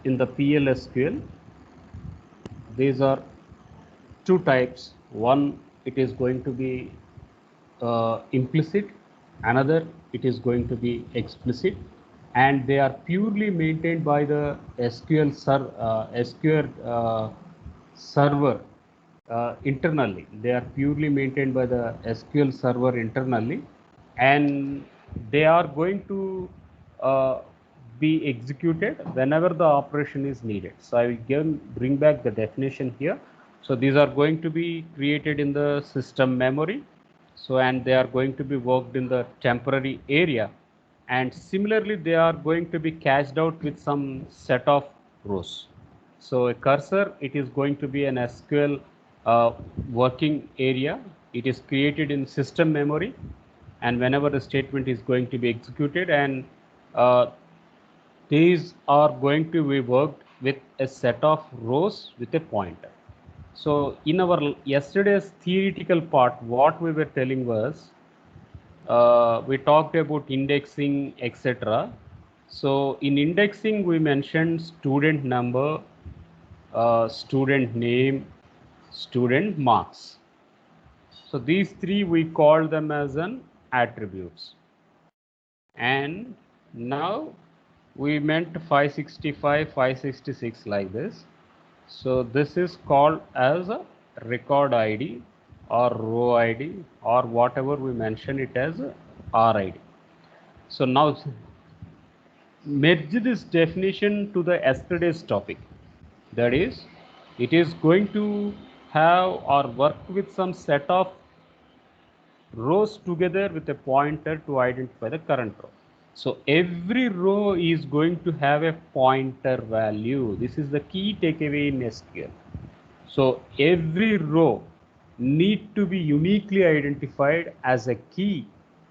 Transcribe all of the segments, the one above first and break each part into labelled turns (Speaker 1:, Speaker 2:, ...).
Speaker 1: in the PLSQL, these are two types. One, it is going to be implicit, another it is going to be explicit, and they are purely maintained by the SQL server internally. They are purely maintained by the SQL server internally, and they are going to uh, be executed whenever the operation is needed. So I will bring back the definition here. So these are going to be created in the system memory. So, and they are going to be worked in the temporary area, and similarly they are going to be cached out with some set of rows. So a cursor, it is going to be an SQL working area. It is created in system memory, and whenever the statement is going to be executed, and uh, these are going to be worked with a set of rows with a pointer. So in our yesterday's theoretical part, what we were telling was we talked about indexing, etc. So in indexing, we mentioned student number, student name, student marks. So these three we call them as an attributes. And now we meant 565, 566 like this. So this is called as a record ID or row ID or whatever we mention it as RID. So now merge this definition to the yesterday's topic. That is, it is going to have or work with some set of rows together with a pointer to identify the current row. So every row is going to have a pointer value. This is the key takeaway in SQL. So every row need to be uniquely identified as a key.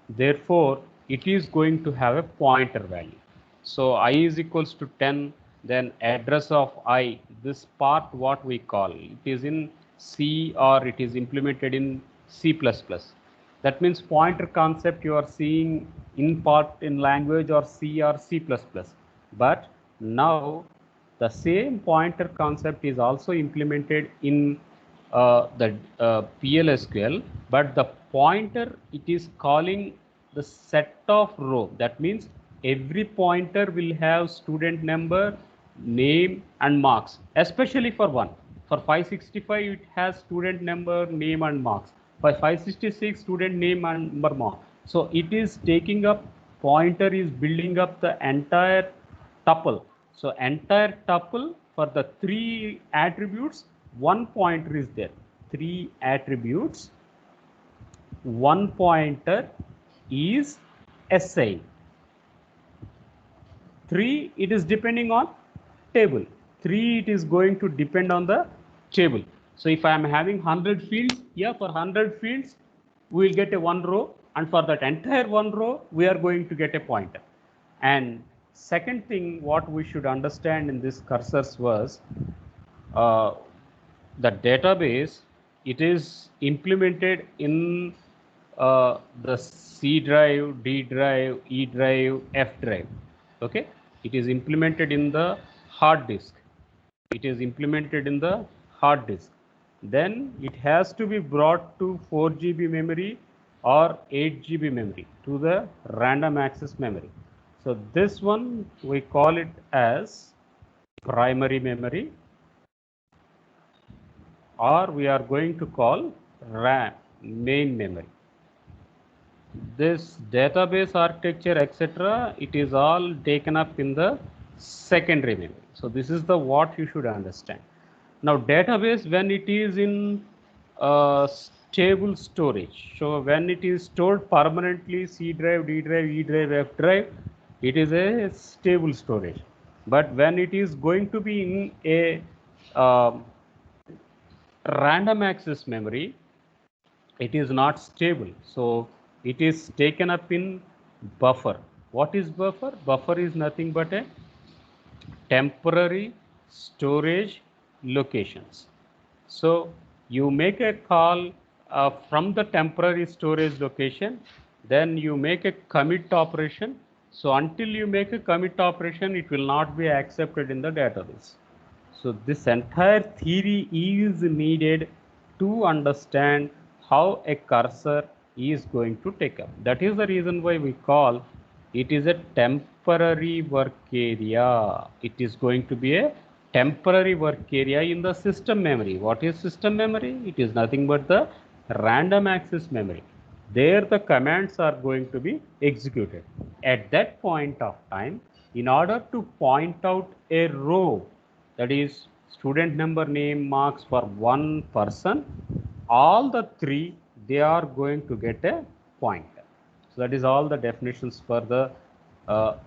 Speaker 1: Therefore, it is going to have a pointer value. So I is equals to 10, then address of I, this part what we call, it is in C or it is implemented in C++. That means pointer concept you are seeing in part in language or C or C++. But now the same pointer concept is also implemented in the PLSQL, but the pointer, it is calling the set of row. That means every pointer will have student number, name and marks, especially for one. For 565 it has student number, name and marks. For 566 student name and number mark. So it is taking up, pointer is building up the entire tuple. So entire tuple for the three attributes, one pointer is there. Three attributes, one pointer is SI. 3 it is depending on table. 3 it is going to depend on the table. So if I am having 100 fields, yeah, for 100 fields we will get a one row, and for that entire one row we are going to get a pointer. And second thing what we should understand in this cursors was uh, the database, it is implemented in the C drive, D drive, E drive, F drive. Okay, it is implemented in the hard disk. It is implemented in the hard disk. Then it has to be brought to 4 GB memory or 8 GB memory to the random access memory. So this one we call it as primary memory, or we are going to call RAM, main memory. This database architecture, etc., it is all taken up in the secondary memory. So this is the what you should understand. Now database, when it is in stable storage, so when it is stored permanently, C drive, D drive, E drive, F drive, it is a stable storage. But when it is going to be in a random access memory, it is not stable. So it is taken up in buffer. What is buffer? Buffer is nothing but a temporary storage locations. So you make a call from the temporary storage location, then you make a commit operation, So until you make a commit operation, it will not be accepted in the database. So this entire theory is needed to understand how a cursor is going to take up. That is the reason why we call it is a temporary work area. It is going to be a temporary work area in the system memory. What is system memory? It is nothing but the random access memory. There the commands are going to be executed. At that point of time, in order to point out a row, that is student number, name, marks for one person, all the three, they are going to get a pointer. So that is all the definitions for the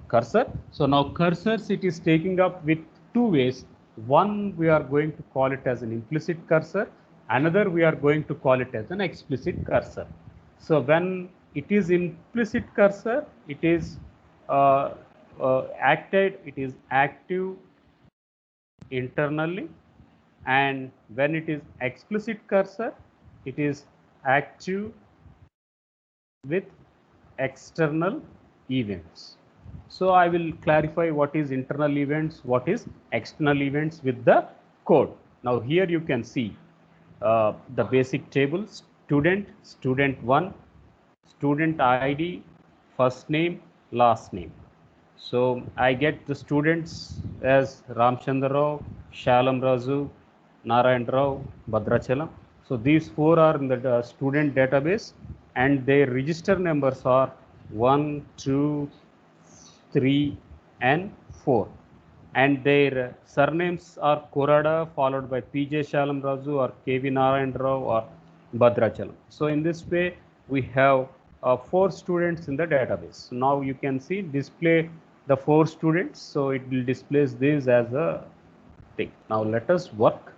Speaker 1: cursor. So now cursors, it is taking up with two ways. One, we are going to call it as an implicit cursor. Another, we are going to call it as an explicit cursor. So when it is implicit cursor, it is acted, it is active internally, and when it is explicit cursor, it is active with external events. So I will clarify what is internal events, what is external events with the code. Now here you can see the basic table: student, student1, student ID, first name, last name. So I get the students as Ramchandra Rao, Shalam Razu, Narayan Rao, Bhadrachalam. So these four are in the student database, and their register numbers are 1, 2, 3, and 4. And their surnames are Kurada followed by PJ Shalam Razu or KV Narayan Rao or Bhadrachalam. So in this way, we have 4 students in the database. Now you can see display the 4 students. So it will display this as a thing. Now let us work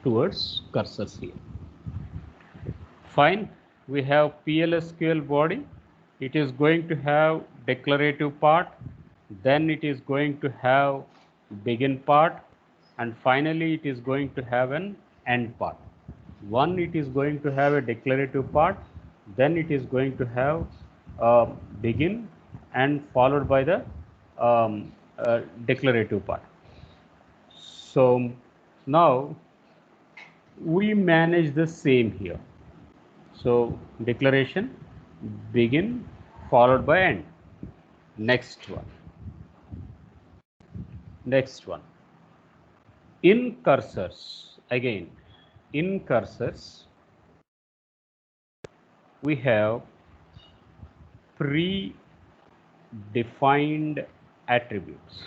Speaker 1: towards cursors here. Fine. We have PLSQL body. It is going to have declarative part. Then it is going to have begin part. And finally, it is going to have an end part. One, it is going to have a declarative part. Then it is going to have begin and followed by the declarative part. So now we manage the same here. So declaration, begin followed by end. Next one. Next one. In cursors, again, in cursors, we have pre-defined attributes.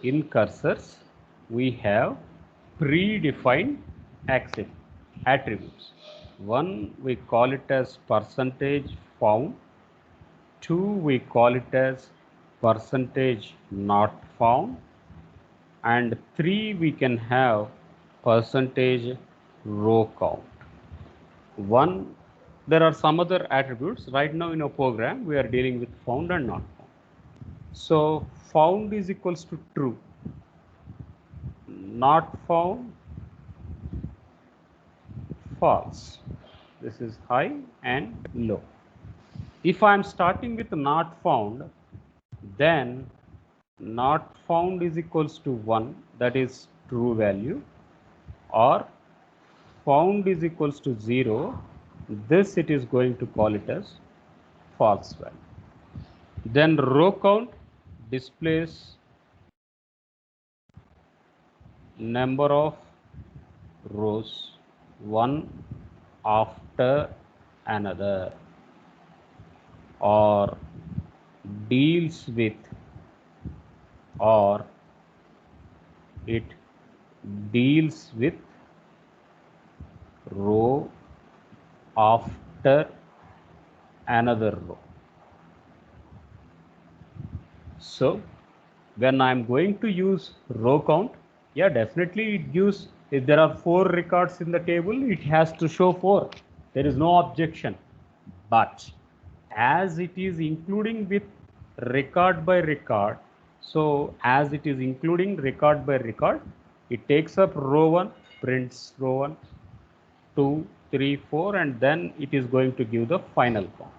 Speaker 1: In cursors, we have predefined attributes. One, we call it as percentage found. Two, we call it as percentage not found. And three, we can have percentage row count. One, there are some other attributes. Right now in our program, we are dealing with found and not found. So found is equals to true. Not found, false. This is high and low. If I am starting with not found, then not found is equals to 1, that is true value, or found is equals to 0, this it is going to call it as false value. Then row count displays number of rows one after another, or deals with, or it deals with row after another row. So when I'm going to use row count, yeah, definitely it gives, if there are 4 records in the table, it has to show 4. There is no objection. But as it is including with record by record, so as it is including record by record, it takes up row 1, prints row 1, 2, 3, 4, and then it is going to give the final count.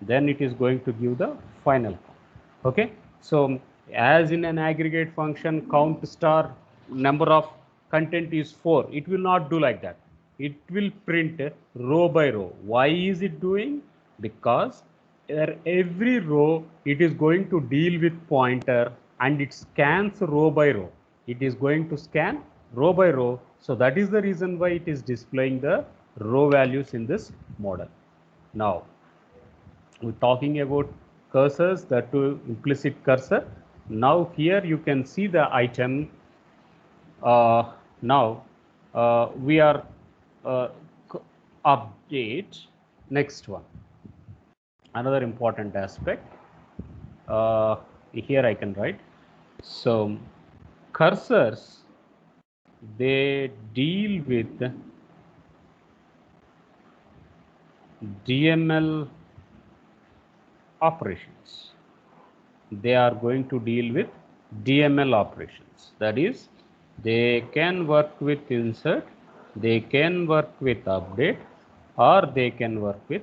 Speaker 1: then it is going to give the final count. Okay, so as in an aggregate function, count star number of content is 4, it will not do like that. It will print row by row. Why is it doing? Because every row it is going to deal with pointer and it scans row by row. It is going to scan row by row. So that is the reason why it is displaying the row values in this model. Now we're talking about cursors, that to implicit cursor. Now here you can see the item. Now we are uh, update. Next one, another important aspect. Here I can write. So cursors, they deal with DML operations. They are going to deal with DML operations. That is, they can work with insert, they can work with update, or they can work with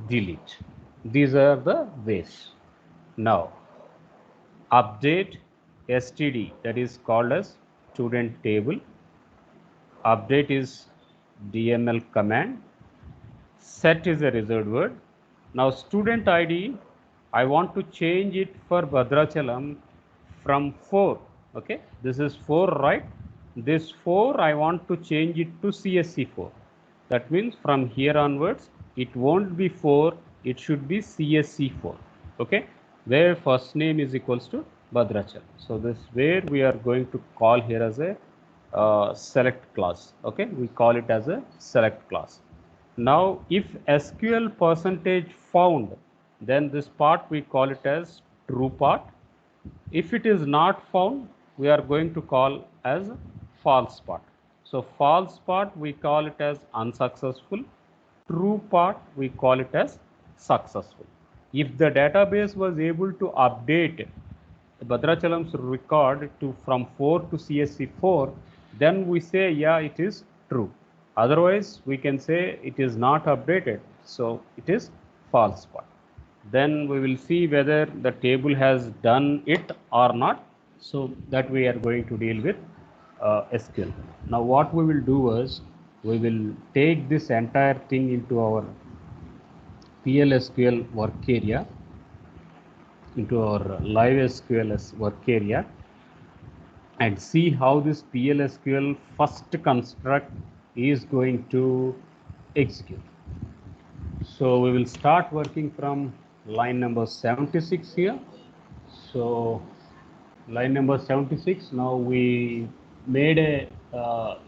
Speaker 1: delete. These are the ways. Now, update std, that is called as student table. Update is DML command. Set is a reserved word. Now student ID, I want to change it for Bhadrachalam from 4. Okay, this is 4, right? This 4 I want to change it to CSC4. That means from here onwards it won't be 4, it should be CSC4. Okay, where first name is equals to Bhadrachalam. So this where we are going to call here as a select class. Okay, we call it as a select class. Now if SQL percentage found, then this part we call it as true part. If it is not found, we are going to call as false part. So false part we call it as unsuccessful, true part we call it as successful. If the database was able to update Bhadrachalam's record to from 4 to CSC4, then we say yeah, it is true. Otherwise we can say it is not updated, so it is false part. Then we will see whether the table has done it or not. So that we are going to deal with SQL. Now what we will do is we will take this entire thing into our PLSQL work area, into our live SQL work area, and see how this PLSQL first construct is going to execute. So we will start working from line number 76 here. So line number 76, now we made a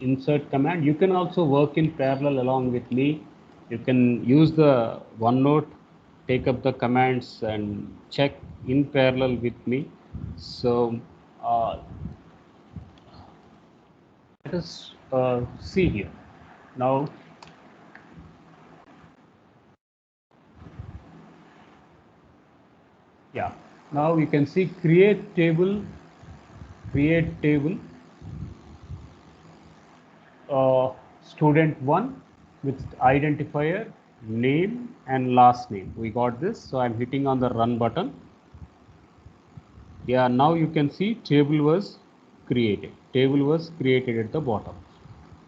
Speaker 1: insert command. You can also work in parallel along with me. You can use the OneNote, take up the commands and check in parallel with me. So let us see here. Now yeah, now you can see create table student 1 with identifier, name and last name. We got this, so I'm hitting on the run button. Yeah, now you can see table was created at the bottom.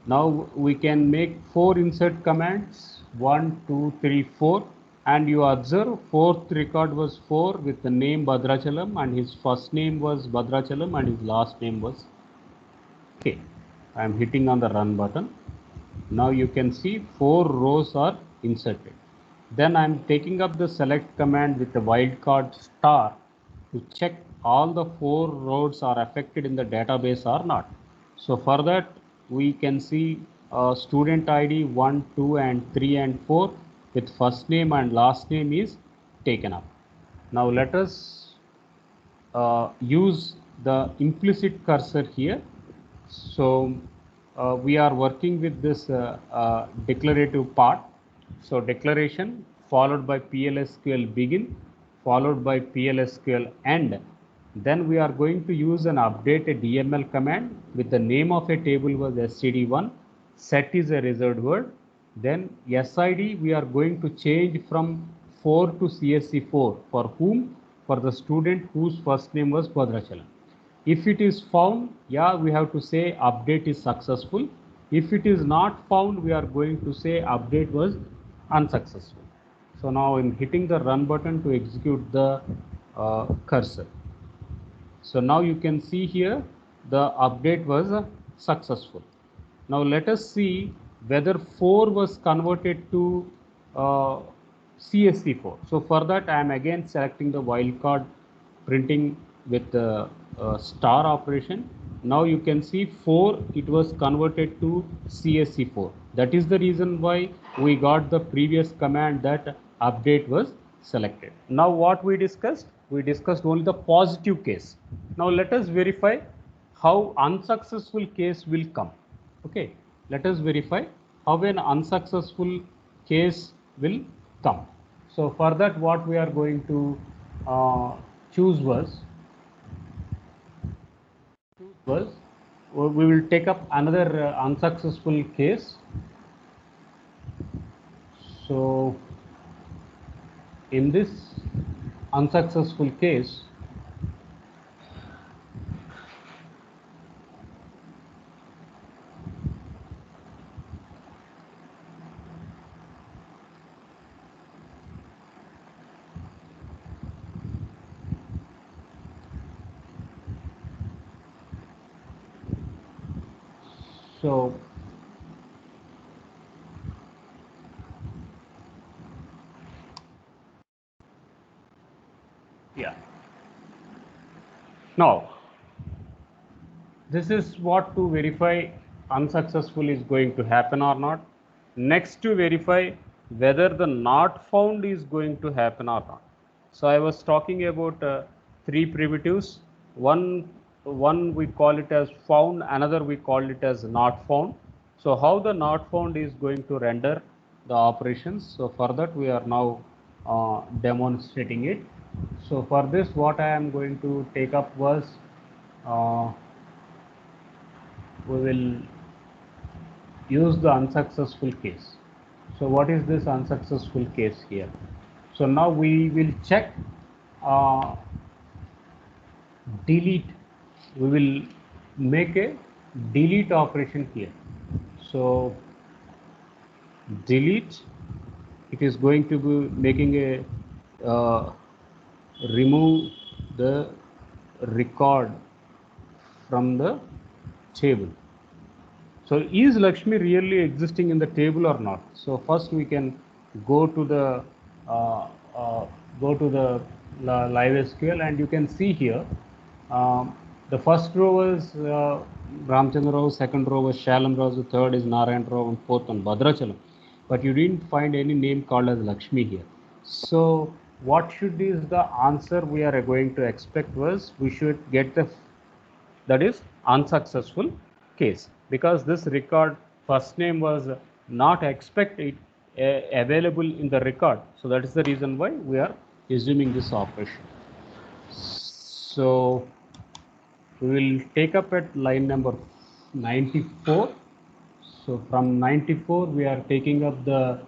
Speaker 1: Now we can make 4 insert commands, 1 2 3 4, and you observe fourth record was 4 with the name Bhadrachalam, and his first name was Bhadrachalam and his last name was K. I am hitting on the run button. Now you can see 4 rows are inserted. Then I am taking up the select command with the wildcard star to check all the 4 rows are affected in the database or not. So for that we can see student ID 1, 2 and 3 and 4 with first name and last name is taken up. Now let us use the implicit cursor here. So we are working with this declarative part. So declaration followed by PLSQL begin followed by PLSQL end. Then we are going to use an update a DML command with the name of a table was std1. Set is a reserved word. Then SID we are going to change from 4 to CSC4. For whom? For the student whose first name was Bhadrachalam. If it is found, yeah, we have to say update is successful. If it is not found, we are going to say update was unsuccessful. So now I'm hitting the run button to execute the cursor. So now you can see here the update was successful. Now let us see whether 4 was converted to uh, CSC4. So for that I am again selecting the wildcard printing with the star operation. Now you can see 4, it was converted to CSC4. That is the reason why we got the previous command that update was selected. Now what we discussed? We discussed only the positive case. Now let us verify how unsuccessful case will come. Okay, let us verify how an unsuccessful case will come. So for that what we are going to choose was we will take up another unsuccessful case. So in this unsuccessful case, so yeah, now this is what to verify unsuccessful is going to happen or not. Next, to verify whether the not found is going to happen or not. So I was talking about 3 primitives. One we call it as found, another we call it as not found. So how the not found is going to render the operations. So for that we are now demonstrating it. So for this what I am going to take up was uh, we will use the unsuccessful case. So what is this unsuccessful case here? So now we will check uh, delete. We will make a delete operation here. So delete, it is going to be making a remove the record from the table. So is Lakshmi really existing in the table or not? So first we can go to the uh, uh, live SQL, and you can see here the first row was Ramchandra Rao, second row was Shalam Rao, the third is Narayan Rao, and fourth one Bhadrachalam. But you didn't find any name called as Lakshmi here. So what should is the answer we are going to expect was we should get the, that is unsuccessful case, because this record first name was not expected available in the record. So that is the reason why we are assuming this operation. So we will take up at line number 94. So from 94 we are taking up the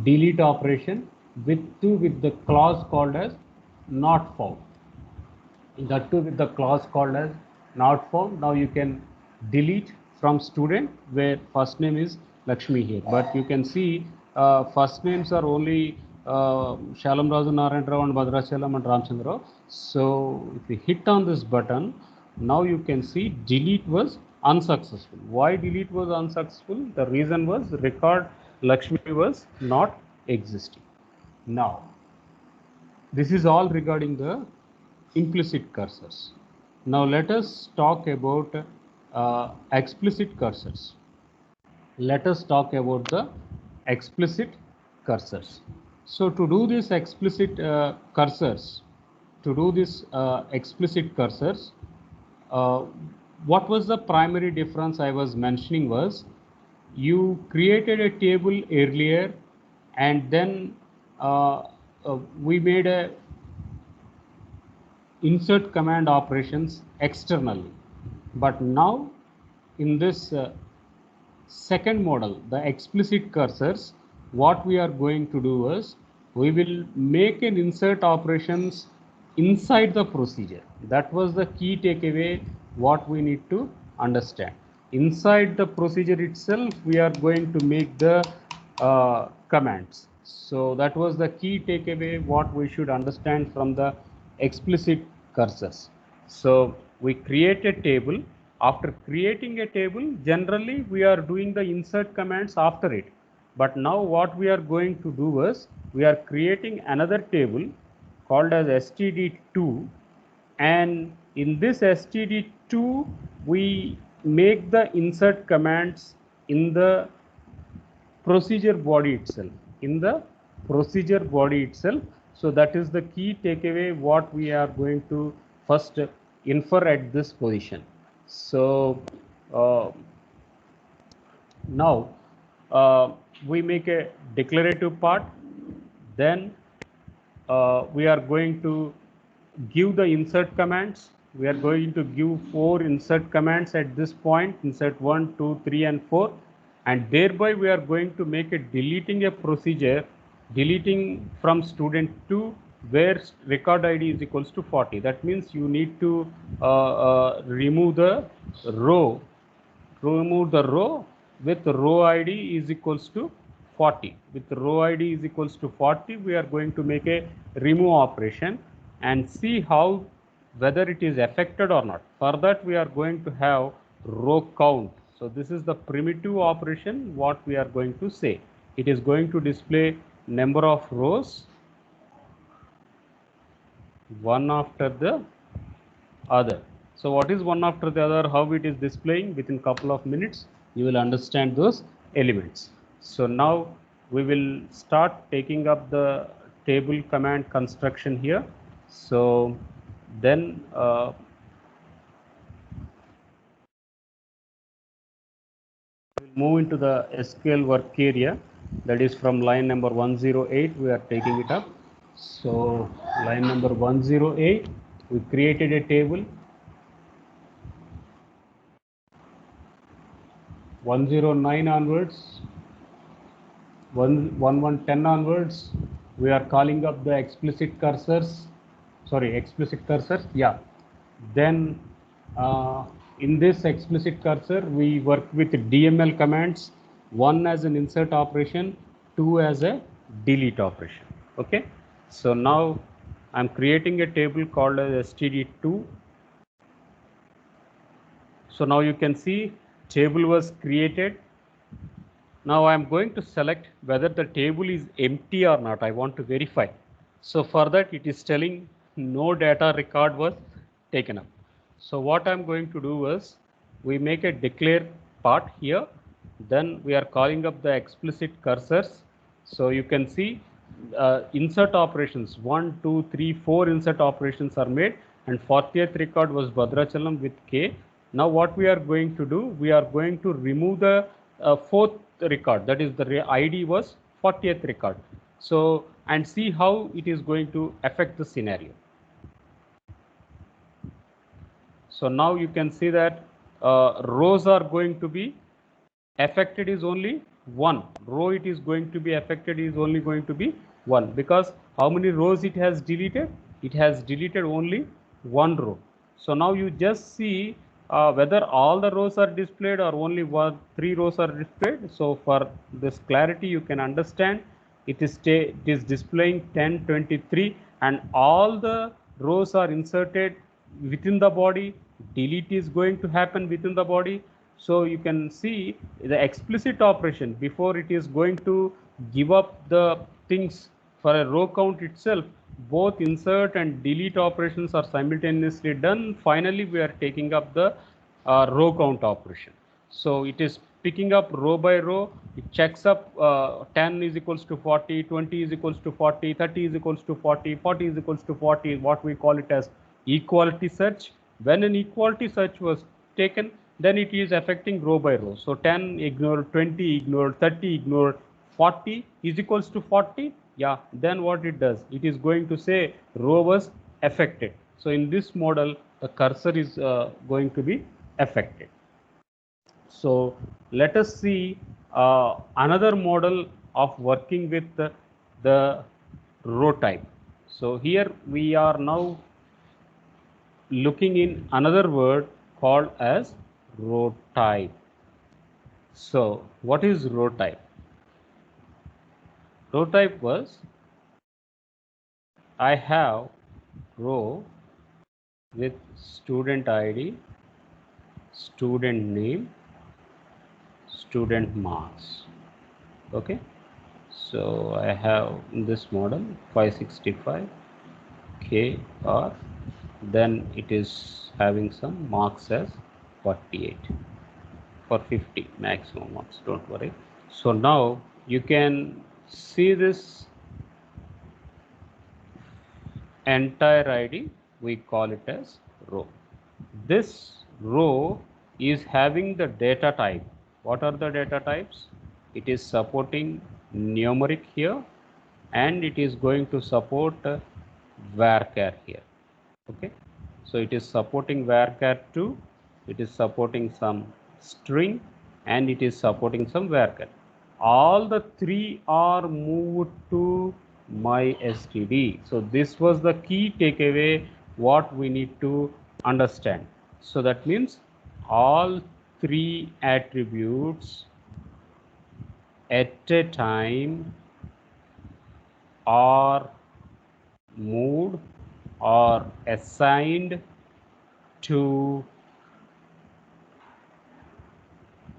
Speaker 1: delete operation with the clause called as not found. That too with the clause called as not found. Now you can delete from student where first name is Lakshmi here, but you can see first names are only Shalam Raju, Narayan Rao, and Bhadrachalam and Ramchandra Rao. So if we hit on this button, now you can see delete was unsuccessful. Why delete was unsuccessful? The reason was record Lakshmi was not existing. Now this is all regarding the implicit cursors. Now let us talk about explicit cursors. Let us talk about the explicit cursors. So to do this explicit cursors, uh, what was the primary difference I was mentioning was you created a table earlier, and then we made a insert command operations externally. But now in this second model, the explicit cursors, what we are going to do is we will make an insert operations inside the procedure. That was the key takeaway what we need to understand. Inside the procedure itself, we are going to make the commands. So that was the key takeaway what we should understand from the explicit cursors. So we create a table. After creating a table, generally we are doing the insert commands after it. But now what we are going to do is we are creating another table called as std2, and in this std2 we make the insert commands in the procedure body itself, in the procedure body itself. So that is the key takeaway what we are going to first infer at this position. So uh, now we make a declarative part, then we are going to give the insert commands. We are going to give 4 insert commands at this point, insert 1, 2, 3 and 4, and thereby we are going to make a deleting a procedure, deleting from student 2 where record ID is equals to 40. That means you need to remove the row, remove the row with row ID is equals to 40. With row ID is equals to 40, we are going to make a remove operation and see how whether it is affected or not. For that we are going to have row count. So this is the primitive operation what we are going to say. It is going to display number of rows one after the other. So what is one after the other, how it is displaying, within couple of minutes you will understand those elements. So now we will start taking up the table command construction here. So then we'll move into the SQL work area, that is from line number 108 we are taking it up. So line number 108, we created a table 109 onwards, 1110 onwards, we are calling up the explicit cursors. Sorry, explicit cursors. Yeah. Then in this explicit cursor, we work with DML commands. One as an insert operation, two as a delete operation. Okay. So now I'm creating a table called as std2. So now you can see table was created. Now I am going to select whether the table is empty or not. I want to verify. So for that it is telling no data record was taken up. So what I am going to do is we make a declare part here. Then we are calling up the explicit cursors. So you can see insert operations 1, 2, 3, 4 insert operations are made, and 40th record was Bhadrachalam with K. Now what we are going to do, we are going to remove the fourth record, that is the ID was 40th record. So and see how it is going to affect the scenario. So now you can see that rows are going to be affected is only one row, it is going to be affected is only going to be one, because how many rows it has deleted? It has deleted only one row. So now you just see whether all the rows are displayed or only 3 rows are displayed. So for this clarity you can understand it is displaying 10, 23 and all the rows are inserted within the body. Delete is going to happen within the body. So you can see the explicit operation before it is going to give up the things for a row count itself. Both insert and delete operations are simultaneously done. Finally, we are taking up the row count operation. So it is picking up row by row. It checks up 10 is equals to 40, 20 is equals to 40, 30 is equals to 40, 40 is equals to 40, what we call it as equality search. When an equality search was taken, then it is affecting row by row. So 10 ignored, 20 ignored, 30 ignored, 40 is equals to 40. Yeah, then what it does, it is going to say row was affected. So in this model, the cursor is going to be affected. So let us see another model of working with the row type. So here we are now looking in another word called as row type. So what is row type? Row type was, I have row with student ID, student name, student marks. Okay, so I have in this model 565 K R, then it is having some marks as 48 for 50 maximum marks, don't worry. So now you can see this entire ID, we call it as row. This row is having the data type. What are the data types? It is supporting numeric here, and it is going to support varchar here. Okay, so it is supporting varchar2, it is supporting some string, and it is supporting some varchar. All the three are moved to MySTD. So this was the key takeaway what we need to understand. So that means all three attributes at a time are moved or assigned to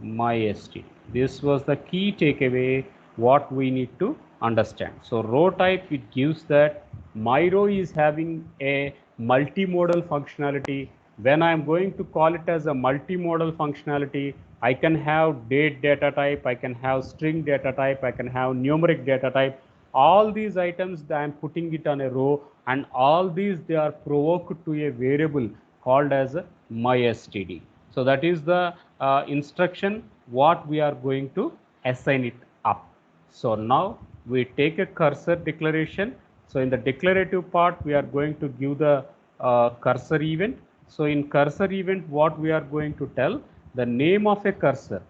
Speaker 1: MySTD. This was the key takeaway what we need to understand. So row type, it gives that my row is having a multimodal functionality. When I am going to call it as a multimodal functionality, I can have date data type, I can have string data type, I can have numeric data type. All these items I am putting it on a row, and all these they are provoked to a variable called as MySTD. So that is the instruction what we are going to assign it up. So now we take a cursor declaration. So in the declarative part, we are going to give the cursor event. So in cursor event, what we are going to tell, the name of a cursor,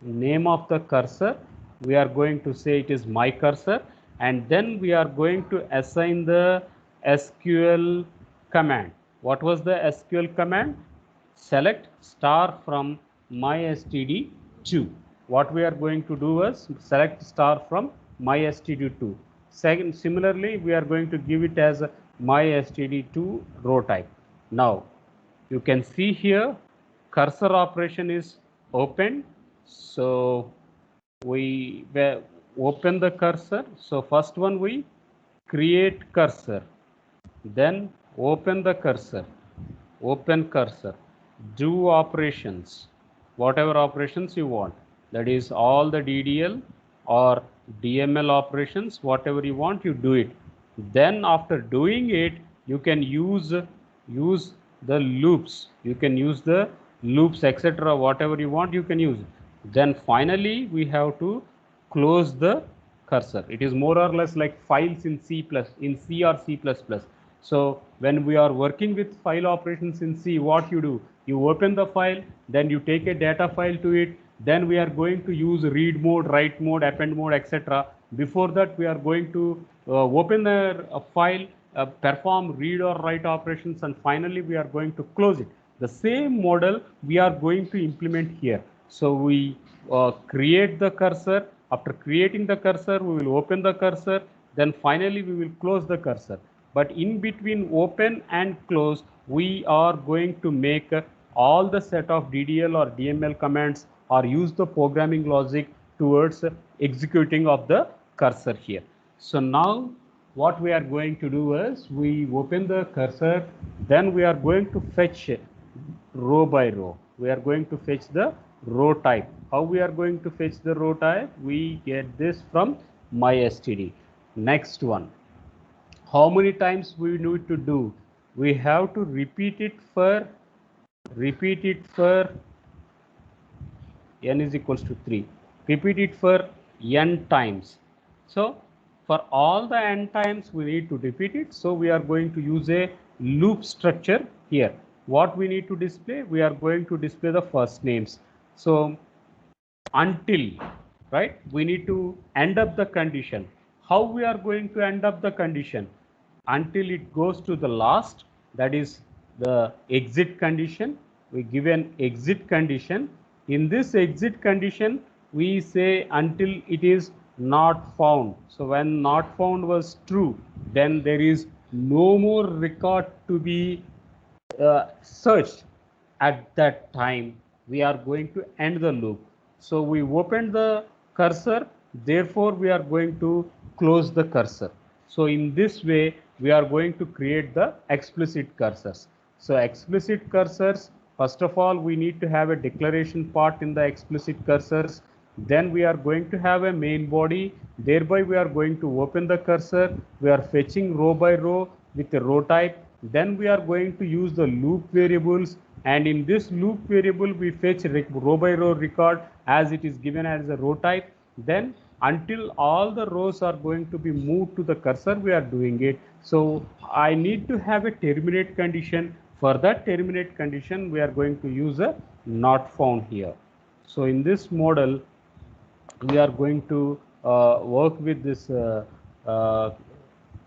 Speaker 1: name of the cursor, we are going to say it is my cursor, and then we are going to assign the SQL command. What was the SQL command? Select star from MySTD2. What we are going to do is select star from MySTD2. Second, similarly, we are going to give it as MySTD2 row type. Now you can see here cursor operation is open. So we open the cursor. So first one, we create cursor, then open the cursor, open cursor, do operations, whatever operations you want, that is all the DDL or DML operations, whatever you want, you do it. Then after doing it, you can use the loops, you can use the loops, etc. Whatever you want, you can use. Then finally we have to close the cursor. It is more or less like files in C or C++. So when we are working with file operations in C, what you do, you open the file, then you take a data file to it, then we are going to use read mode, write mode, append mode, etc. Before that, we are going to open the file, perform read or write operations, and finally we are going to close it. The same model we are going to implement here. So we create the cursor. After creating the cursor, we will open the cursor, then finally we will close the cursor. But in between open and close, we are going to make all the set of DDL or DML commands or use the programming logic towards executing of the cursor here. So now what we are going to do is we open the cursor, then we are going to fetch row by row. We are going to fetch the row type. How we are going to fetch the row type? We get this from MySTD. Next one, how many times we need to do? We have to repeat it for n is equals to 3. Repeat it for n times. So for all the n times we need to repeat it. So we are going to use a loop structure here. What we need to display? We are going to display the first names. So until, right, we need to end up the condition. How we are going to end up the condition? Until it goes to the last, that is the exit condition. We give an exit condition. In this exit condition, we say until it is not found. So when not found was true, then there is no more record to be searched. At that time we are going to end the loop. So we opened the cursor, therefore we are going to close the cursor. So in this way we are going to create the explicit cursors. So explicit cursors, first of all we need to have a declaration part in the explicit cursors. Then we are going to have a main body, thereby we are going to open the cursor. We are fetching row by row with a row type. Then we are going to use the loop variables, and in this loop variable we fetch row by row record as it is given as a row type. Then until all the rows are going to be moved to the cursor we are doing it. So I need to have a terminate condition. For that terminate condition we are going to use a not found here. So in this model we are going to work with this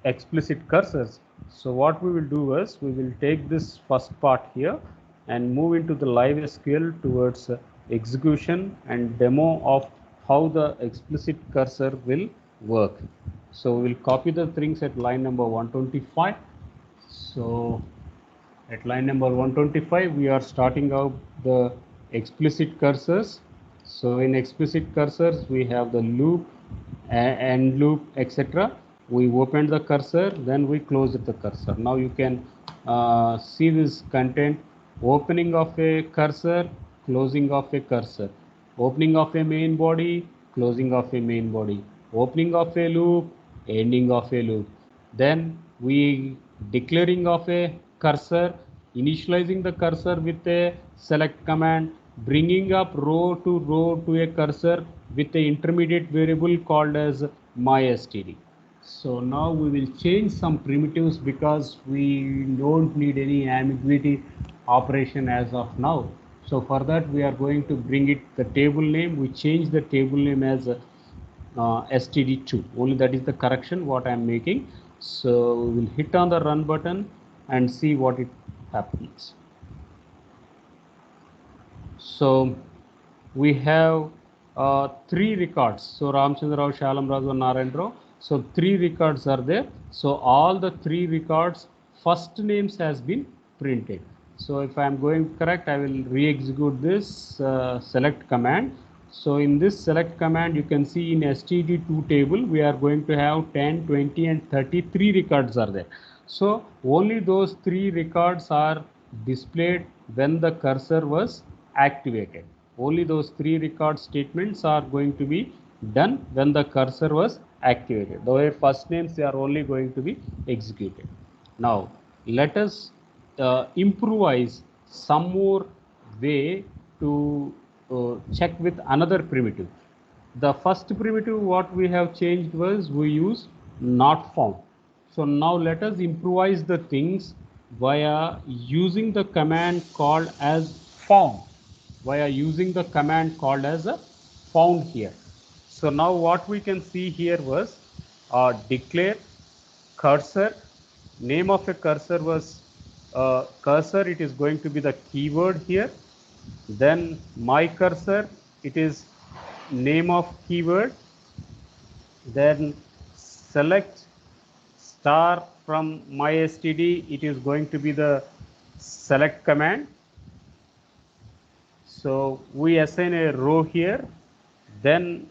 Speaker 1: explicit cursors. So what we will do is we will take this first part here and move into the live SQL towards execution and demo of how the explicit cursor will work. So we'll copy the things at line number 125. So at line number 125, we are starting out the explicit cursors. So in explicit cursors, we have the loop, end loop, etc. We opened the cursor, then we closed the cursor. Now you can see this content: opening of a cursor, closing of a cursor, opening of a main body, closing of a main body, opening of a loop, ending of a loop. Then we declaring of a cursor, initializing the cursor with a select command, bringing up row to a cursor with the intermediate variable called as mystd. So now we will change some primitives because we don't need any ambiguity operation as of now. So for that we are going to bring it the table name. We change the table name as std2. Only that is the correction what I am making. So we will hit on the run button and see what it happens. So we have three records. So Ramchandra Rao, Shalam Raju and Narayan Rao. So three records are there. So all the three records first names has been printed. So if I am going correct, I will re-execute this select command. So in this select command, you can see in std2 table, we are going to have 10, 20 and 33 records are there. So only those three records are displayed when the cursor was activated. Only those three record statements are going to be done when the cursor was activated. The first names, they are only going to be executed. Now let us improvise some more way to check with another primitive. The first primitive what we have changed was we use not found. So now let us improvise the things via using the command called as found, via using the command called as a found here. So now what we can see here was declare cursor. Name of a cursor was cursor. It is going to be the keyword here. Then my cursor, it is name of keyword. Then select star from mystd, it is going to be the select command. So we assign a row here. Then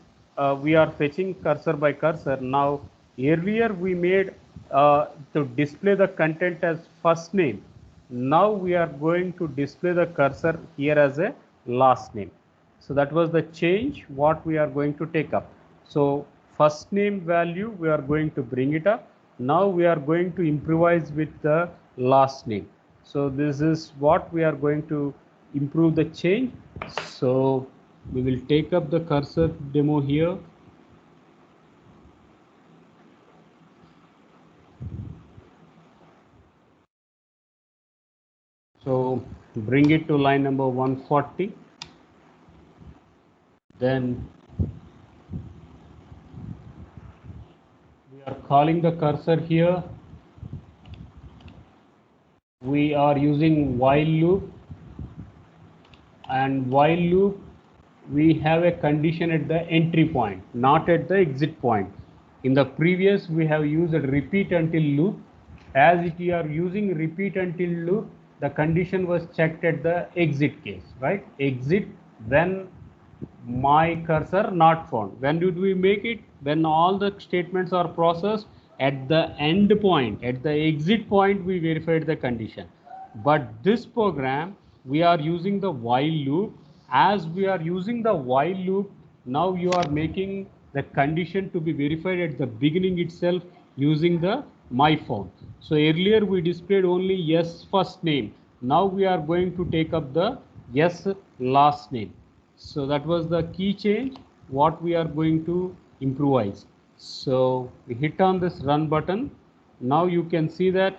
Speaker 1: we are fetching cursor by cursor. Now earlier we made to display the content as first name. Now we are going to display the cursor here as a last name. So that was the change what we are going to take up. So first name value we are going to bring it up. Now we are going to improvise with the last name. So this is what we are going to improve the change. So we will take up the cursor demo here. So bring it to line number 140. Then we are calling the cursor here. We are using while loop, and while loop we have a condition at the entry point, not at the exit point. In the previous we have used a repeat until loop. As if we are using repeat until loop, the condition was checked at the exit case, right? Exit when my cursor not found. When did we make it? When all the statements are processed, at the end point, at the exit point, we verified the condition. But this program, we are using the while loop. As we are using the while loop, now you are making the condition to be verified at the beginning itself using the my phone. So earlier we displayed only yes first name. Now we are going to take up the yes last name. So that was the key change what we are going to improvise. So we hit on this run button. Now you can see that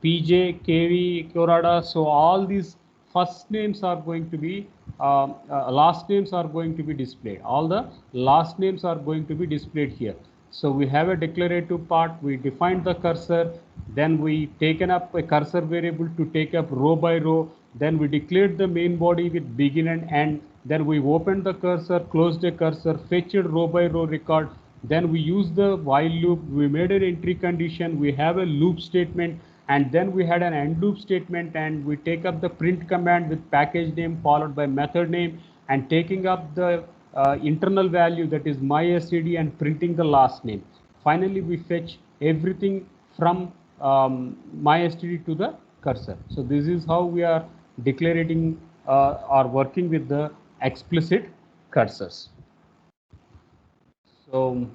Speaker 1: PJ, KV, Kurada, so all these first names are going to be, last names are going to be displayed. All the last names are going to be displayed here. So we have a declarative part, we defined the cursor, then we taken up a cursor variable to take up row by row, then we declared the main body with begin and end, then we opened the cursor, closed the cursor, fetched row by row record, then we use the while loop, we made an entry condition, we have a loop statement, and then we had an end loop statement, and we take up the print command with package name followed by method name, and taking up the internal value, that is mystd, and printing the last name. Finally we fetch everything from mystd to the cursor. So this is how we are declaring or working with the explicit cursors. So